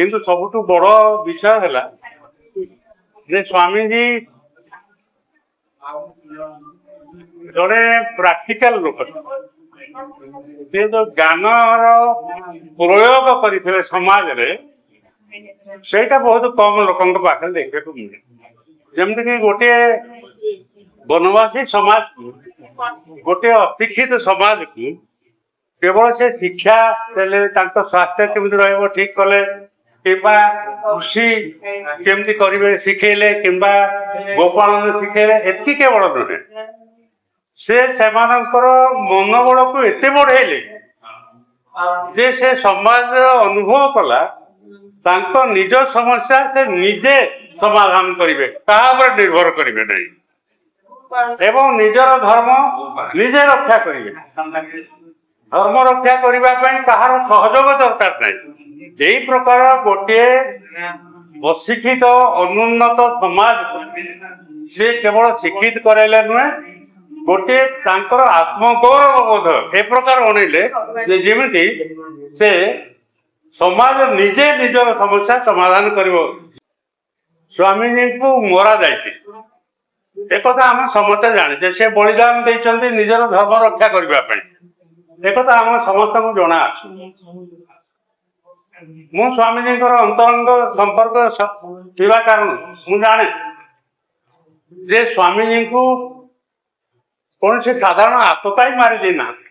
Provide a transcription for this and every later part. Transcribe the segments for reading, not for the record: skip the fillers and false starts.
କିନ୍ତୁ ସବୁଠୁ ବଡ ବିଷୟ ହେଲା ଯେ ସ୍ୱାମୀଜୀ ଜଣେ ପ୍ରାକ୍ଟିକାଲ ଲୋକ, ସେ ଯୋଉ ଜ୍ଞାନର ପ୍ରୟୋଗ କରିଥିଲେ ସମାଜରେ ସେଇଟା ବହୁତ କମ ଲୋକଙ୍କ ପାଖରେ ଦେଖିବାକୁ ମିଳେ। ଯେମିତିକି ଗୋଟିଏ ବନବାସୀ ସମାଜକୁ, ଗୋଟିଏ ଅଶିକ୍ଷିତ ସମାଜକୁ କେବଳ ସେ ଶିକ୍ଷା ଦେଲେ, ତାଙ୍କ ସ୍ୱାସ୍ଥ୍ୟ କେମିତି ରହିବ ଠିକ କଲେ, କିମ୍ବା କୃଷି କେମିତି କରିବେ ଶିଖେଇଲେ, କିମ୍ବା ଗୋପାଳନ ଶିଖେଇଲେ, ଏତିକି କେବଳ ନୁହେଁ, ସେ ସେମାନଙ୍କର ମନୋବଳକୁ ଏତେ ବଢେଇଲେ ଯେ ସେ ସମାଜର ଅନୁଭବ କଲା ତାଙ୍କ ନିଜ ସମସ୍ୟା ସେ ନିଜେ ସମାଧାନ କରିବେ, କାହା ଉପରେ ନିର୍ଭର କରିବେ ନାହିଁ, ଏବଂ ନିଜର ଧର୍ମ ନିଜେ ରକ୍ଷା କରିବେ। ଧର୍ମ ରକ୍ଷା କରିବା ପାଇଁ କାହାର ସହଯୋଗ ଦରକାର ନାହିଁ। ଏହି ପ୍ରକାର ଗୋଟିଏ ଅଶିକ୍ଷିତ ଅନୁନ୍ନତ ସମାଜ ସେ କେବଳ ଶିକ୍ଷିତ କରାଇଲେ ନୁହେଁ, ଗୋଟିଏ ତାଙ୍କର ଆତ୍ମଗୌରବ ବୋଧ ଏ ପ୍ରକାର ଅଣେଇଲେ ଯେ ଯେମିତି ସେ ସମାଜ ନିଜେ ନିଜର ସମସ୍ୟା ସମାଧାନ କରିବ। ସ୍ୱାମୀଜୀଙ୍କୁ ମରା ଯାଇଛି, ଏକଥା ଆମେ ସମସ୍ତେ ଜାଣିଛେ। ସେ ବଳିଦାନ ଦେଇଛନ୍ତି ନିଜର ଧର୍ମ ରକ୍ଷା କରିବା ପାଇଁ, ଏକଥା ଆମ ସମସ୍ତଙ୍କୁ ଜଣା ଅଛି। ମୁଁ ସ୍ୱାମୀଜୀଙ୍କର ଅନ୍ତରଙ୍ଗ ସମ୍ପର୍କ ଥିବା କାରଣ ମୁଁ ଜାଣେ ଯେ ସ୍ୱାମୀଜୀଙ୍କୁ କୌଣସି ସାଧାରଣ ଆତତାୟୀ ମାରି ଦେଇନାହାନ୍ତି।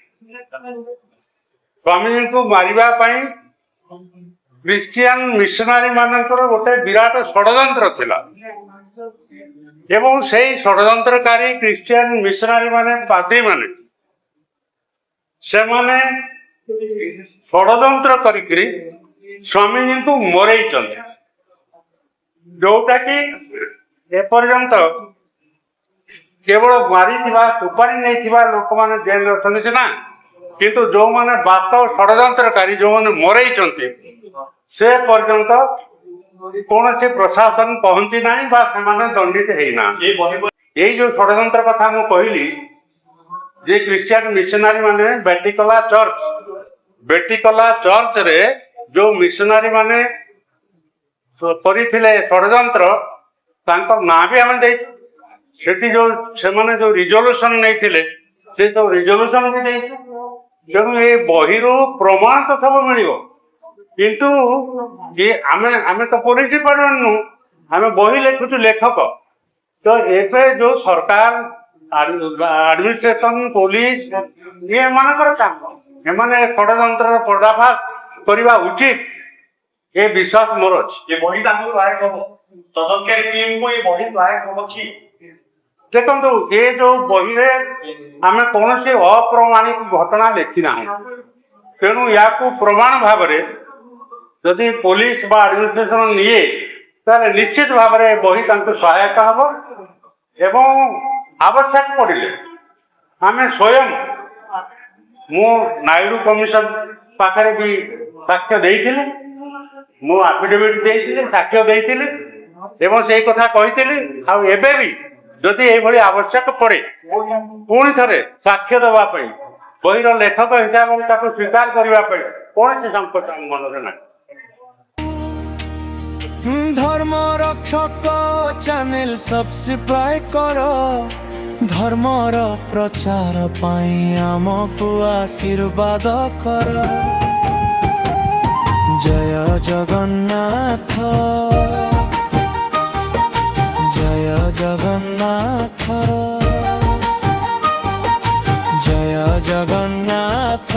ସ୍ୱାମୀଜୀଙ୍କୁ ମାରିବା ପାଇଁ ଖ୍ରୀଷ୍ଟିଆନ ମିଶନାରୀ ମାନଙ୍କର ଗୋଟେ ବିରାଟ ଷଡ଼ଯନ୍ତ୍ର ଥିଲା, ଏବଂ ସେଇ ଷଡ଼ଯନ୍ତ୍ରକାରୀ ଖ୍ରୀଷ୍ଟିଆନ ମିଶନାରୀ ମାନେ, ପାଦ୍ରୀ ମାନେ, ସେମାନେ ଷଡ଼ଯନ୍ତ୍ର କରିକିରି ସ୍ୱାମୀଜୀଙ୍କୁ ମରେଇଛନ୍ତି, ଯୋଉଟା କି ଏପର୍ଯ୍ୟନ୍ତ କେବଳ ମାରିଥିବା ସୁପାରି ନେଇଥିବା ଲୋକମାନେ ଜେଲରେ ଅଛନ୍ତି ସିନା, କିନ୍ତୁ ଯୋଉମାନେ ବାସ୍ତବ ଷଡ଼ଯନ୍ତ୍ରକାରୀ, ଯୋଉମାନେ ମରେଇଛନ୍ତି, ସେ ପର୍ଯ୍ୟନ୍ତ କୌଣସି ପ୍ରଶାସନ ପହଞ୍ଚି ନାହିଁ ବା ସେମାନେ ଦଣ୍ଡିତ ହେଇନାହାନ୍ତି। ଏଇ ଯୋଉ ଷଡ଼ଯନ୍ତ୍ର କଥା ମୁଁ କହିଲି ଯେ ଖ୍ରୀଷ୍ଟିଆନ ମିଶନାରୀ ମାନେ ବେଟିକଲା ଚର୍ଚ୍ଚରେ ଯୋଉ ମିଶନାରୀ ମାନେ କରିଥିଲେ ଷଡ଼ଯନ୍ତ୍ର, ତାଙ୍କ ନାଁ ବି ଆମେ ଦେଇଛୁ। ସେଠି ଯୋଉ ସେମାନେ ଯୋଉ ରିଜଲ୍ୟୁସନ ନେଇଥିଲେ ସେ ସବୁ ରିଜଲ୍ୟୁସନ ବି ଦେଇଛୁ। ତେଣୁ ଏଇ ବହିରୁ ପ୍ରମାଣ ତ ସବୁ ମିଳିବ, କିନ୍ତୁ ଆମେ ତ ପୋଲିସ ଡିପାର୍ଟମେଣ୍ଟ, ଆମେ ବହି ଲେଖୁଛୁ ଲେଖକ। ତ ଏବେ ଯୋଉ ସରକାର, ଆଡମିନିଷ୍ଟ୍ରେସନ, ପୋଲିସ, ଏମାନଙ୍କର କାମ, ଏମାନେ ଷଡ଼ଯନ୍ତ୍ରର ପର୍ଦ୍ଦାଫାଶ କରିବା ଉଚିତ, ଏ ବିଶ୍ୱାସ ମୋର ଅଛି। ଏ ବହି ତାଙ୍କୁ ଲାୟକ ହବ, ତଦନ୍ତକାରୀ ଟିମକୁ ଏ ବହି ଲାୟକ ହବ କି? ଦେଖନ୍ତୁ, ଏ ଯୋଉ ବହିରେ ଆମେ କୌଣସି ଅପ୍ରମାଣିକ ଘଟଣା ଲେଖିନାହୁଁ, ତେଣୁ ୟାକୁ ପ୍ରମାଣ ଭାବରେ ଯଦି ପୋଲିସ ବା ଆଡମିନିଷ୍ଟ୍ରେସନ ନିଏ ତାହେଲେ ନିଶ୍ଚିତ ଭାବରେ ବହି ତାଙ୍କୁ ସହାୟକ ହବ, ଏବଂ ଆବଶ୍ୟକ ପଡ଼ିଲେ ଆମେ ସ୍ୱୟଂ, ମୁଁ ନାଇଡୁ କମିଶନ ପାଖରେ ବି ସାକ୍ଷ୍ୟ ଦେଇଥିଲି, ମୁଁ ଆଫିଡେଭିଟ ଦେଇଥିଲି, ସାକ୍ଷ୍ୟ ଦେଇଥିଲି, ଏବଂ ସେଇ କଥା କହିଥିଲି। ଆଉ ଏବେ ବି ଯଦି ଏଇଭଳି ଆବଶ୍ୟକ ପଡେ ପୁଣି ଥରେ ସାକ୍ଷ୍ୟ ଦେବା ପାଇଁ, ବହିର ଲେଖକ ହିସାବରେ ତାକୁ ସ୍ୱୀକାର କରିବା ପାଇଁ କୌଣସି ସଂକୋଚ ଆମ ମନରେ ନାହିଁ। धर्म रक्षक चैनल सब्सक्राइब करो, धर्मर प्रचार पाई आमको आशीर्वाद कर। जय जगन्नाथ, जय जगन्नाथ, जय जगन्नाथ।